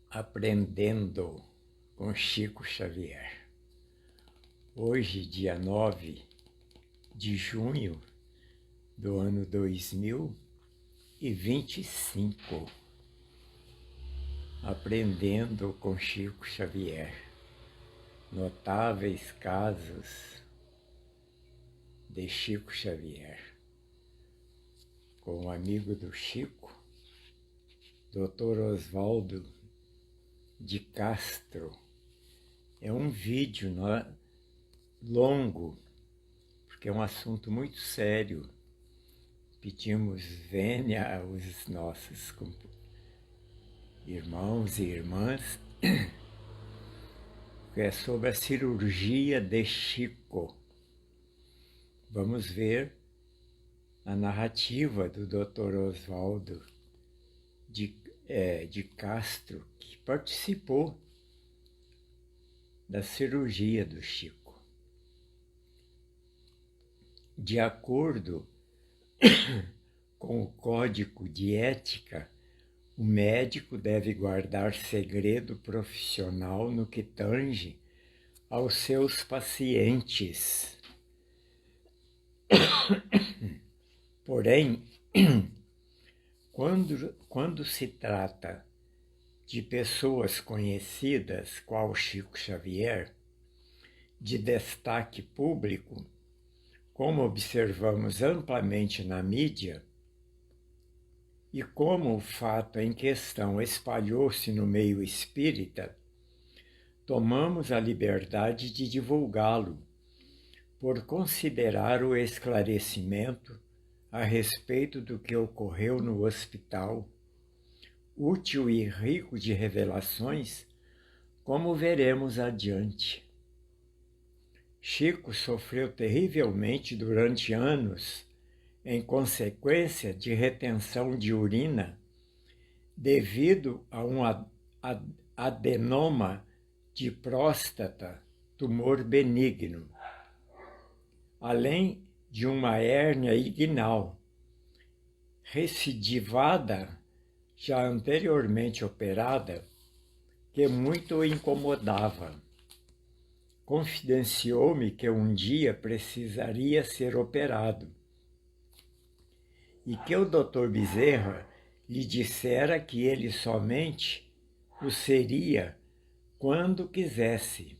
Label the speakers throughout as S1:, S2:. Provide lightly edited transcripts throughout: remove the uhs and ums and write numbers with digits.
S1: Aprendendo com Chico Xavier. Hoje, dia 9 de junho do ano 2025. Aprendendo com Chico Xavier. Notáveis casos de Chico Xavier. Com o amigo do Chico, Dr. Oswaldo de Castro. É um vídeo longo, porque é um assunto muito sério. Pedimos vênia aos nossos irmãos e irmãs, que é sobre a cirurgia de Chico. Vamos ver a narrativa do Dr. Oswaldo de Castro, que participou da cirurgia do Chico. De acordo com o Código de Ética, o médico deve guardar segredo profissional no que tange aos seus pacientes. Porém, quando se trata de pessoas conhecidas, qual Chico Xavier, de destaque público, como observamos amplamente na mídia, e como o fato em questão espalhou-se no meio espírita, tomamos a liberdade de divulgá-lo, por considerar o esclarecimento a respeito do que ocorreu no hospital útil e rico de revelações, como veremos adiante. Chico sofreu terrivelmente durante anos em consequência de retenção de urina devido a um adenoma de próstata, tumor benigno, além de uma hérnia inguinal, recidivada, já anteriormente operada, que muito o incomodava. Confidenciou-me que um dia precisaria ser operado e que o Dr. Bezerra lhe dissera que ele somente o seria quando quisesse,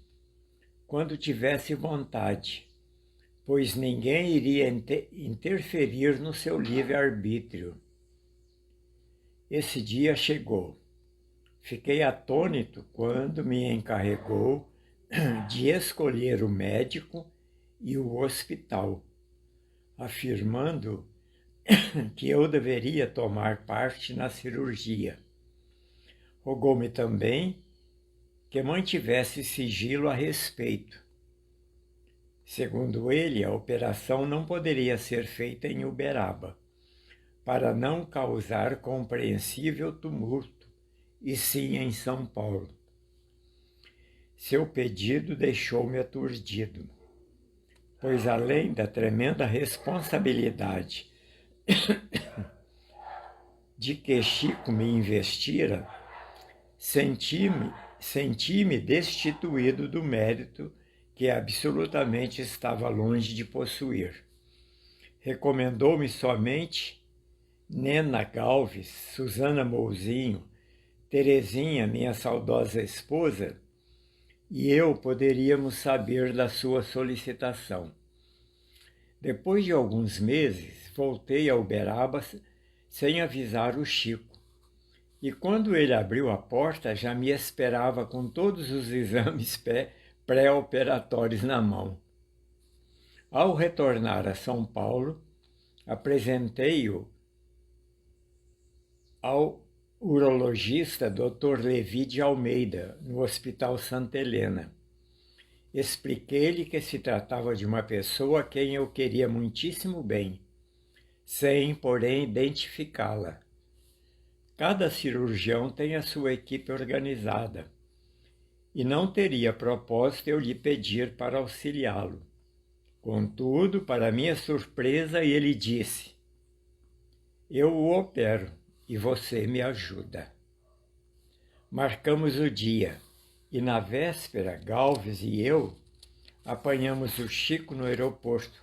S1: quando tivesse vontade, pois ninguém iria interferir no seu livre-arbítrio. Esse dia chegou. Fiquei atônito quando me encarregou de escolher o médico e o hospital, afirmando que eu deveria tomar parte na cirurgia. Rogou-me também que mantivesse sigilo a respeito. Segundo ele, a operação não poderia ser feita em Uberaba, para não causar compreensível tumulto, e sim em São Paulo. Seu pedido deixou-me aturdido, pois além da tremenda responsabilidade de que Chico me investira, senti-me destituído do mérito que absolutamente estava longe de possuir. Recomendou-me somente Nena Galves, Susana Mouzinho, Terezinha, minha saudosa esposa, e eu poderíamos saber da sua solicitação. Depois de alguns meses, voltei a Uberaba sem avisar o Chico, e quando ele abriu a porta, já me esperava com todos os exames pré-operatórios na mão. Ao retornar a São Paulo, apresentei-o ao urologista Dr. Levi de Almeida, no Hospital Santa Helena. Expliquei-lhe que se tratava de uma pessoa a quem eu queria muitíssimo bem, sem, porém, identificá-la. Cada cirurgião tem a sua equipe organizada, e não teria propósito eu lhe pedir para auxiliá-lo. Contudo, para minha surpresa, ele disse: "Eu o opero e você me ajuda." Marcamos o dia, e na véspera, Galves e eu apanhamos o Chico no aeroporto.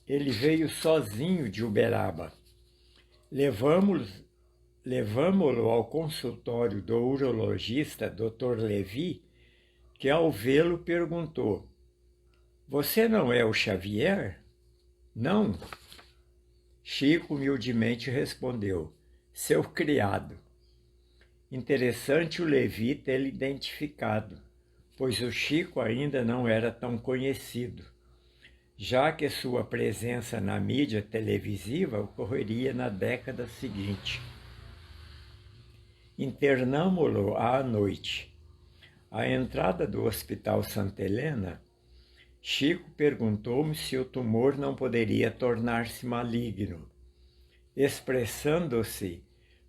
S1: Ele veio sozinho de Uberaba. Levamo-lo ao consultório do urologista Dr. Levi, que ao vê-lo perguntou: "Você não é o Xavier?" "Não." Chico humildemente respondeu: "Seu criado." Interessante o Levi tê-lo identificado, pois o Chico ainda não era tão conhecido, já que sua presença na mídia televisiva ocorreria na década seguinte. Internamo-lo à noite. À entrada do Hospital Santa Helena, Chico perguntou-me se o tumor não poderia tornar-se maligno, expressando-se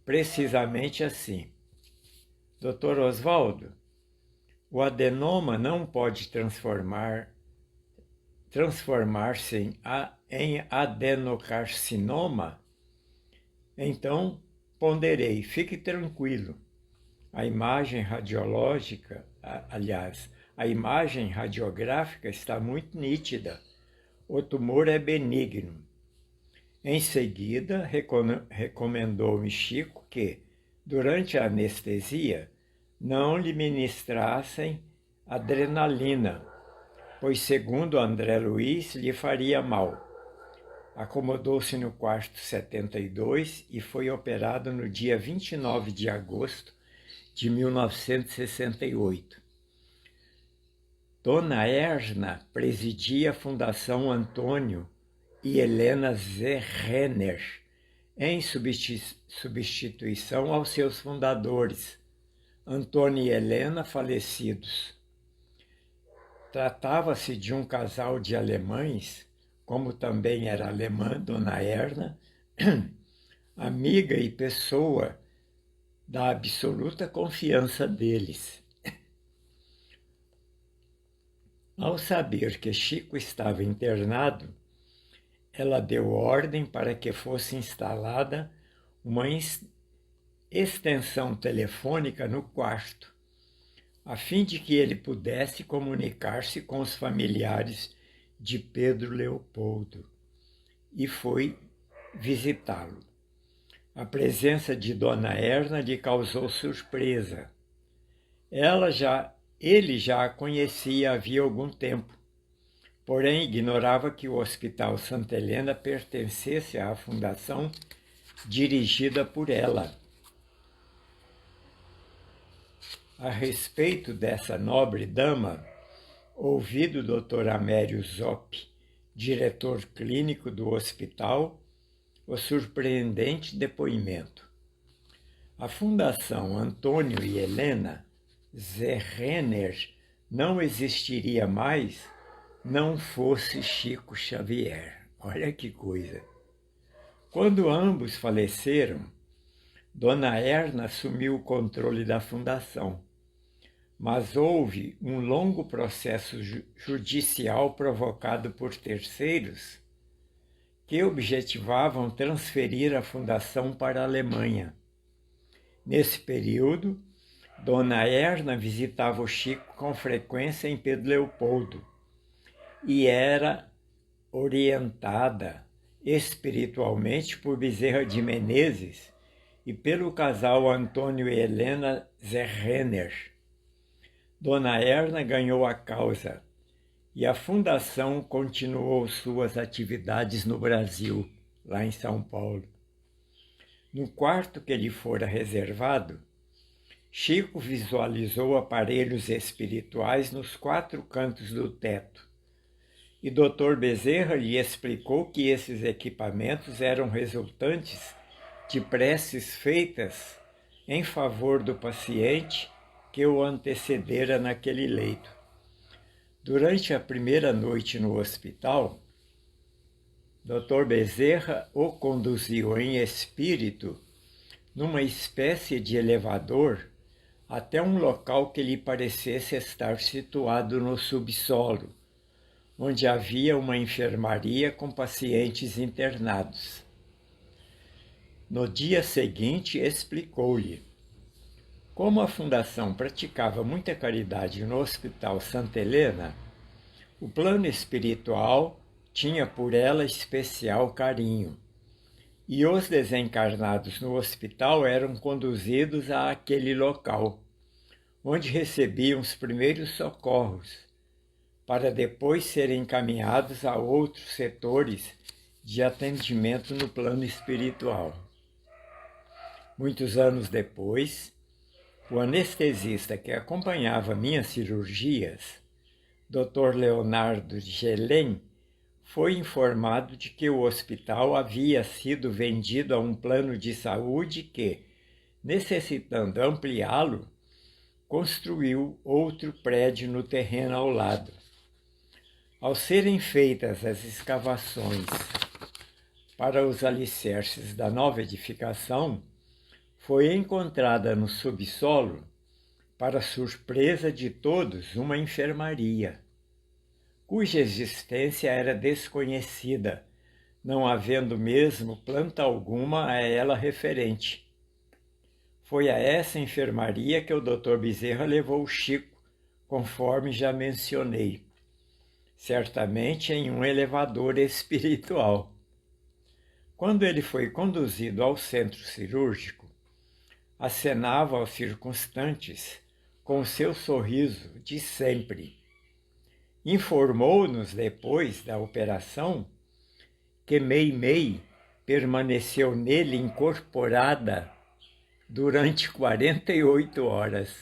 S1: precisamente assim: "Dr. Oswaldo, o adenoma não pode transformar-se em adenocarcinoma? Então, ponderei, fique tranquilo. A imagem radiográfica está muito nítida. O tumor é benigno." Em seguida, recomendou-me Chico que, durante a anestesia, não lhe ministrassem adrenalina, pois, segundo André Luiz, lhe faria mal. Acomodou-se no quarto 72 e foi operado no dia 29 de agosto de 1968. Dona Erna presidia a Fundação Antônio e Helena Zerrenner, em substituição aos seus fundadores, Antônio e Helena, falecidos. Tratava-se de um casal de alemães, como também era alemã Dona Erna, amiga e pessoa da absoluta confiança deles. Ao saber que Chico estava internado, ela deu ordem para que fosse instalada uma extensão telefônica no quarto, a fim de que ele pudesse comunicar-se com os familiares de Pedro Leopoldo, e foi visitá-lo. A presença de Dona Erna lhe causou surpresa. Ele já a conhecia havia algum tempo, porém ignorava que o Hospital Santa Helena pertencesse à fundação dirigida por ela. A respeito dessa nobre dama, ouvi do Dr. Amério Zoppi, diretor clínico do hospital, o surpreendente depoimento. A Fundação Antônio e Helena Zerrenner não existiria mais não fosse Chico Xavier. Olha que coisa! Quando ambos faleceram, Dona Erna assumiu o controle da fundação, mas houve um longo processo judicial provocado por terceiros que objetivavam transferir a fundação para a Alemanha. Nesse período, Dona Erna visitava o Chico com frequência em Pedro Leopoldo e era orientada espiritualmente por Bezerra de Menezes e pelo casal Antônio e Helena Zerrenner. Dona Erna ganhou a causa e a fundação continuou suas atividades no Brasil, lá em São Paulo. No quarto que lhe fora reservado, Chico visualizou aparelhos espirituais nos 4 cantos do teto e Dr. Bezerra lhe explicou que esses equipamentos eram resultantes de preces feitas em favor do paciente que o antecedera naquele leito. Durante a primeira noite no hospital, Dr. Bezerra o conduziu em espírito numa espécie de elevador até um local que lhe parecesse estar situado no subsolo, onde havia uma enfermaria com pacientes internados. No dia seguinte, explicou-lhe: como a Fundação praticava muita caridade no Hospital Santa Helena, o plano espiritual tinha por ela especial carinho, e os desencarnados no hospital eram conduzidos àquele local, onde recebiam os primeiros socorros, para depois serem encaminhados a outros setores de atendimento no plano espiritual. Muitos anos depois, o anestesista que acompanhava minhas cirurgias, Dr. Leonardo Gelen, foi informado de que o hospital havia sido vendido a um plano de saúde que, necessitando ampliá-lo, construiu outro prédio no terreno ao lado. Ao serem feitas as escavações para os alicerces da nova edificação, foi encontrada no subsolo, para surpresa de todos, uma enfermaria, cuja existência era desconhecida, não havendo mesmo planta alguma a ela referente. Foi a essa enfermaria que o Dr. Bezerra levou o Chico, conforme já mencionei, certamente em um elevador espiritual. Quando ele foi conduzido ao centro cirúrgico, acenava aos circunstantes com seu sorriso de sempre. Informou-nos depois da operação que Meimei permaneceu nele incorporada durante 48 horas.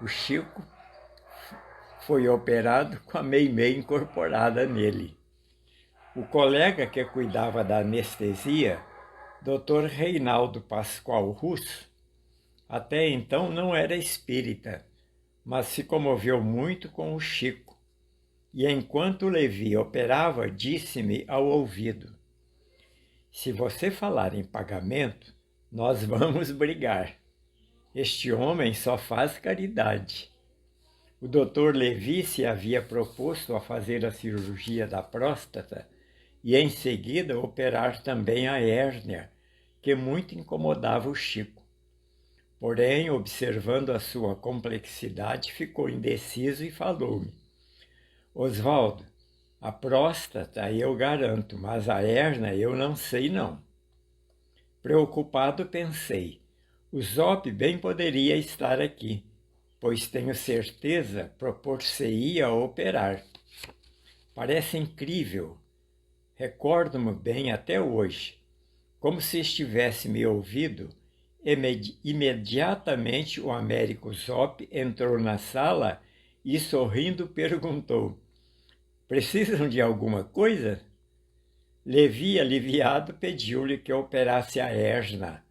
S1: O Chico foi operado com a Meimei incorporada nele. O colega que cuidava da anestesia, Dr. Reinaldo Pascoal Russo, até então não era espírita, mas se comoveu muito com o Chico, e enquanto Levi operava, disse-me ao ouvido: se você falar em pagamento, nós vamos brigar. Este homem só faz caridade. O Dr. Levi se havia proposto a fazer a cirurgia da próstata e em seguida operar também a hérnia, que muito incomodava o Chico. Porém, observando a sua complexidade, ficou indeciso e falou-me: Oswaldo, a próstata eu garanto, mas a hérnia eu não sei não. Preocupado pensei: o Zop bem poderia estar aqui, pois tenho certeza propor-se-ia a operar. Parece incrível. Recordo-me bem até hoje, como se estivesse me ouvido. Imediatamente o Américo Zop entrou na sala e, sorrindo, perguntou: precisam de alguma coisa? Levi, aliviado, pediu-lhe que operasse a hérnia,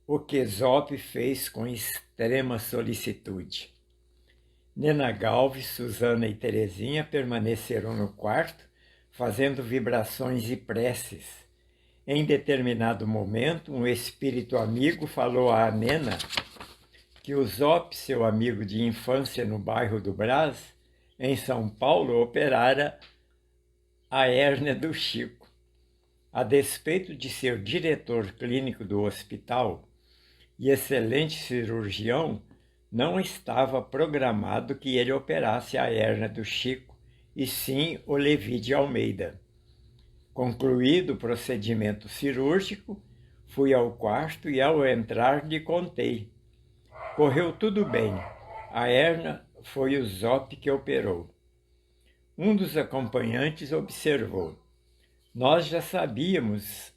S1: o que Zop fez com extrema solicitude. Nena Galves, Susana e Terezinha permaneceram no quarto, fazendo vibrações e preces. Em determinado momento, um espírito amigo falou a Nena que o Zop, seu amigo de infância no bairro do Brás, em São Paulo, operara a hérnia do Chico. A despeito de ser diretor clínico do hospital e excelente cirurgião, não estava programado que ele operasse a hérnia do Chico, e sim o Levi de Almeida. Concluído o procedimento cirúrgico, fui ao quarto e, ao entrar, lhe contei. Correu tudo bem. A hérnia foi o Zop que operou. Um dos acompanhantes observou: nós já sabíamos.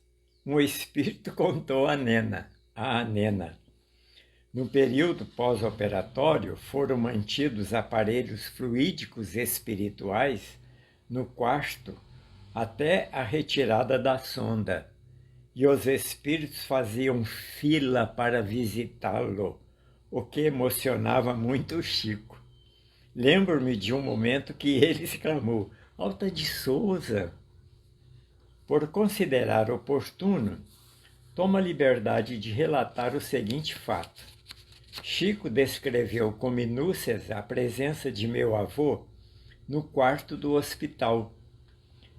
S1: Um espírito contou a Nena. No período pós-operatório, foram mantidos aparelhos fluídicos espirituais no quarto até a retirada da sonda, e os espíritos faziam fila para visitá-lo, o que emocionava muito o Chico. Lembro-me de um momento que ele exclamou: "Alta de Souza!" Por considerar oportuno, tomo a liberdade de relatar o seguinte fato. Chico descreveu com minúcias a presença de meu avô no quarto do hospital.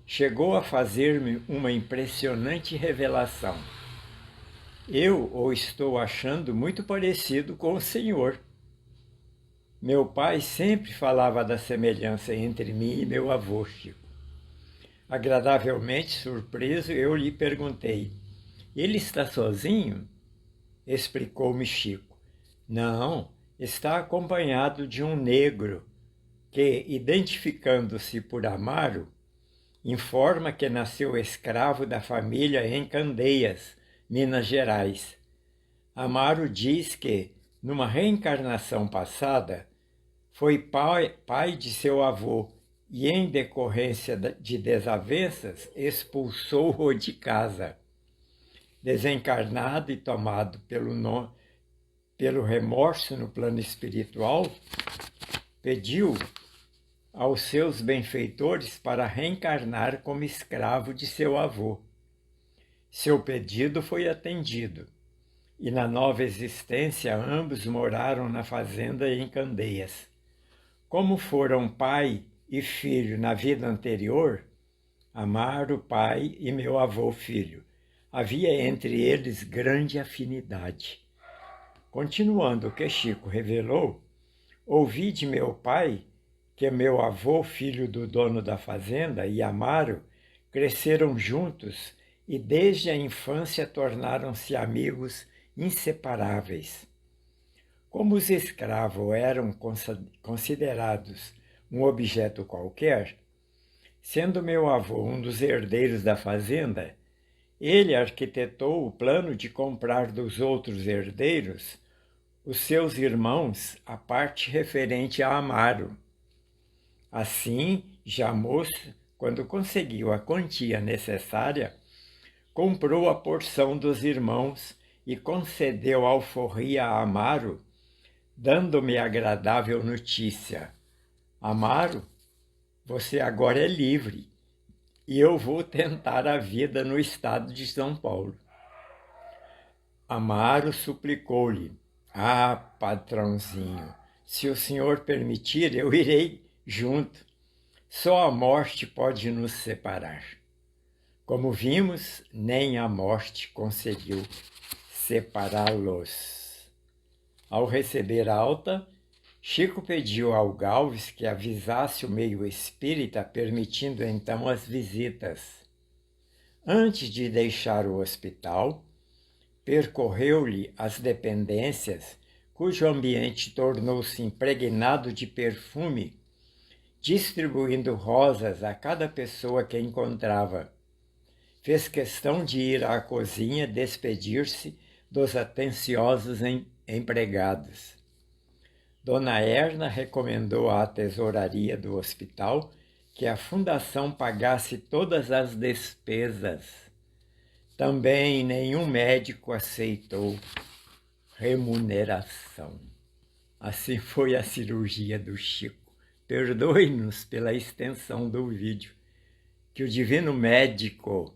S1: Chegou a fazer-me uma impressionante revelação. Eu o estou achando muito parecido com o senhor. Meu pai sempre falava da semelhança entre mim e meu avô, Chico. Agradavelmente surpreso, eu lhe perguntei: "Ele está sozinho?" Explicou-me Chico. "Não, está acompanhado de um negro que, identificando-se por Amaro, informa que nasceu escravo da família em Candeias, Minas Gerais. Amaro diz que, numa reencarnação passada, foi pai de seu avô e, em decorrência de desavenças, expulsou-o de casa. Desencarnado e tomado pelo remorso no plano espiritual, pediu aos seus benfeitores para reencarnar como escravo de seu avô. Seu pedido foi atendido, e na nova existência ambos moraram na fazenda em Candeias. Como foram pai e filho na vida anterior, Amaro pai e meu avô filho, havia entre eles grande afinidade. Continuando o que Chico revelou, ouvi de meu pai que meu avô, filho do dono da fazenda, e Amaro cresceram juntos e desde a infância tornaram-se amigos inseparáveis. Como os escravos eram considerados um objeto qualquer, sendo meu avô um dos herdeiros da fazenda, ele arquitetou o plano de comprar dos outros herdeiros, os seus irmãos, a parte referente a Amaro. Assim, já moço, quando conseguiu a quantia necessária, comprou a porção dos irmãos e concedeu alforria a Amaro, dando-me agradável notícia: "Amaro, você agora é livre e eu vou tentar a vida no estado de São Paulo." Amaro suplicou-lhe: "Ah, patrãozinho, se o senhor permitir, eu irei junto. Só a morte pode nos separar." Como vimos, nem a morte conseguiu separá-los. Ao receber alta, Chico pediu ao Galves que avisasse o meio espírita, permitindo então as visitas. Antes de deixar o hospital, percorreu-lhe as dependências, cujo ambiente tornou-se impregnado de perfume, distribuindo rosas a cada pessoa que encontrava. Fez questão de ir à cozinha despedir-se dos atenciosos empregados. Dona Erna recomendou à tesouraria do hospital que a fundação pagasse todas as despesas. Também nenhum médico aceitou remuneração. Assim foi a cirurgia do Chico. Perdoe-nos pela extensão do vídeo. Que o divino médico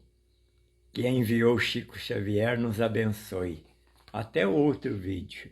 S1: que enviou Chico Xavier nos abençoe. Até outro vídeo.